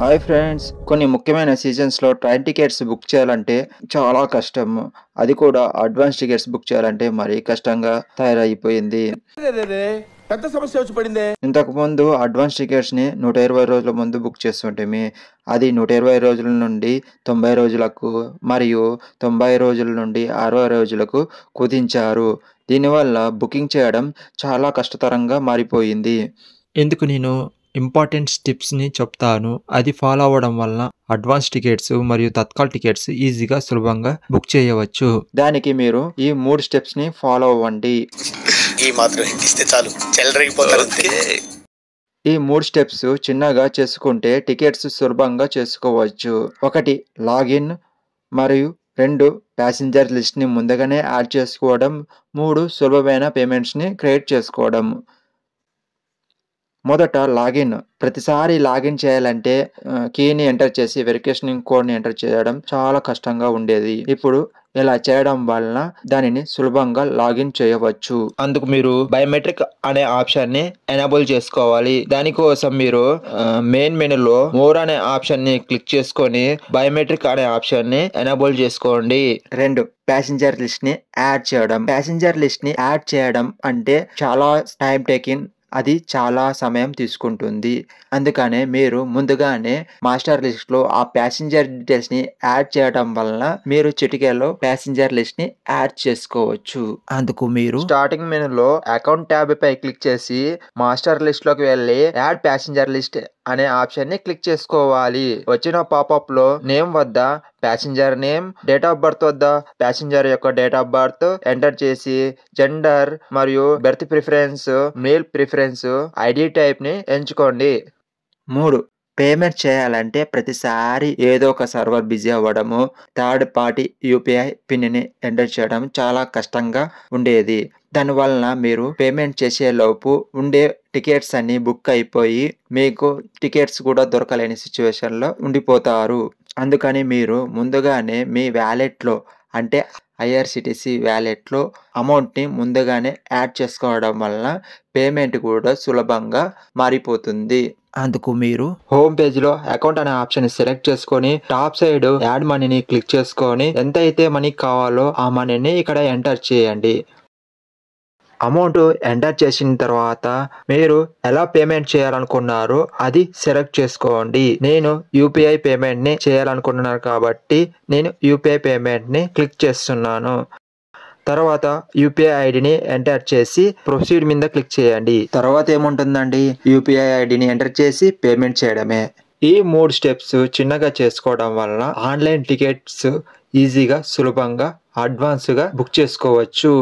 Hi friends, కొన్ని ముఖ్యమైన సీజన్స్లో train tickets book చేయాలంటే చాలా కష్టం. అది కూడా అడ్వాన్స్ టికెట్స్ బుక్ చేయాలంటే మరీ కష్టంగా తయారైపోయింది. పెద్ద సమస్య వచ్చి పడిందే. ఇంతకుముందు అడ్వాన్స్ టికెట్స్ని 120 రోజుల ముందు బుక్ చేస్తుంటే అది 120 రోజుల నుండి 90 రోజులకు మరియు 90 రోజుల నుండి 60 రోజులకు కుదించారు. దీనివల్ల బుకింగ్ చేయడం చాలా కష్టతరంగా మారిపోయింది. ఇందుకు నేను ఇంపార్టెంట్ స్టెప్స్ని చెప్తాను. అది ఫాలో అవ్వడం వలన అడ్వాన్స్ టికెట్స్ మరియు తత్కాల్ టికెట్స్ ఈజీగా సులభంగా బుక్ చేయవచ్చు. దానికి మీరు ఈ 3 స్టెప్స్ని ఫాలో అవ్వండి. ఈ మాత్రం ఇస్తే చాలు చెలరేగిపోతారు. ఈ 3 స్టెప్స్ చిన్నగా చేసుకుంటే టికెట్స్ సులభంగా చేసుకోవచ్చు. 1 లాగిన్ మరియు 2 ప్యాసింజర్ లిస్ట్ని ముందుగానే యాడ్ చేసుకోవడం. 3 సులభమైన పేమెంట్స్ని క్రియేట్ చేసుకోవడం. మొదట లాగిన్. ప్రతిసారి లాగిన్ చేయాలంటే కీని ఎంటర్ చేసి వెరిఫికేషన్ కోడ్ని ఎంటర్ చేయడం చాలా కష్టంగా ఉండేది. ఇప్పుడు ఇలా చేయడం వలన దానిని సులభంగా లాగిన్ చేయవచ్చు. అందుకు మీరు బయోమెట్రిక్ అనే ఆప్షన్ని ఎనేబుల్ చేసుకోవాలి. దానికోసం మీరు మెయిన్ మెనూలో మోర్ అనే ఆప్షన్ని క్లిక్ చేసుకొని బయోమెట్రిక్ అనే ఆప్షన్ని ఎనేబుల్ చేసుకోండి. 2 ప్యాసింజర్ లిస్ట్ ని యాడ్ చేయడం. ప్యాసింజర్ లిస్ట్ ని యాడ్ చేయడం అంటే చాలా టైం టేకింగ్, అది చాలా సమయం తీసుకుంటుంది. అందుకనే మీరు ముందుగానే మాస్టర్ లిస్ట్ లో ఆ ప్యాసింజర్ డీటెయిల్స్ ని యాడ్ చేయడం వలన మీరు చిటికెలో ప్యాసింజర్ లిస్ట్ ని యాడ్ చేసుకోవచ్చు. అందుకు మీరు స్టార్టింగ్ మెనూలో అకౌంట్ ట్యాబ్ పై క్లిక్ చేసి మాస్టర్ లిస్ట్ లోకి వెళ్ళి యాడ్ ప్యాసింజర్ లిస్ట్ అనే ఆప్షన్ ని క్లిక్ చేసుకోవాలి. వచ్చిన పాపప్ లో నేమ్ వద్ద passenger name, date of birth వద్ద ప్యాసింజర్ యొక్క డేట్ ఆఫ్ బర్త్ ఎంటర్ చేసి జెండర్ మరియు berth preference, male preference, ID type ని ఎంచుకోండి. 3 పేమెంట్ చేయాలంటే ప్రతిసారి ఏదో ఒక సర్వర్ బిజీ అవ్వడము, థర్డ్ పార్టీ యూపీఐ పిన్ ని ఎంటర్ చేయడం చాలా కష్టంగా ఉండేది. దానివలన మీరు పేమెంట్ చేసే లోపు ఉండే టికెట్స్ అన్ని బుక్ అయిపోయి మీకు టికెట్స్ కూడా దొరకలేని సిచ్యువేషన్లో ఉండిపోతారు. అందుకని మీరు ముందుగానే మీ వ్యాలెట్లో అంటే ఐఆర్సిటిసి వ్యాలెట్లో అమౌంట్ని ముందుగానే యాడ్ చేసుకోవడం వలన పేమెంట్ కూడా సులభంగా మారిపోతుంది. అందుకు మీరు హోమ్ పేజ్లో అకౌంట్ అనే ఆప్షన్ సెలెక్ట్ చేసుకొని టాప్ సైడ్ యాడ్ మనీని క్లిక్ చేసుకొని ఎంత అయితే మనీ కావాలో ఆ మనీని ఇక్కడ ఎంటర్ చేయండి. అమౌంట్ ఎంటర్ చేసిన తర్వాత మీరు ఎలా పేమెంట్ చేయాలనుకున్నారో అది సెలెక్ట్ చేసుకోండి. నేను యూపీఐ పేమెంట్ని చేయాలనుకుంటున్నాను కాబట్టి నేను యూపీఐ పేమెంట్ని క్లిక్ చేస్తున్నాను. తర్వాత యూపీఐ ఐడిని ఎంటర్ చేసి ప్రొసీడ్ మీద క్లిక్ చేయండి. తర్వాత ఏముంటుందండి, యూపీఐ ఐడిని ఎంటర్ చేసి పేమెంట్ చేయడమే. ఈ 3 స్టెప్స్ చిన్నగా చేసుకోవడం వలన ఆన్లైన్ టికెట్స్ ఈజీగా సులభంగా అడ్వాన్స్గా బుక్ చేసుకోవచ్చు.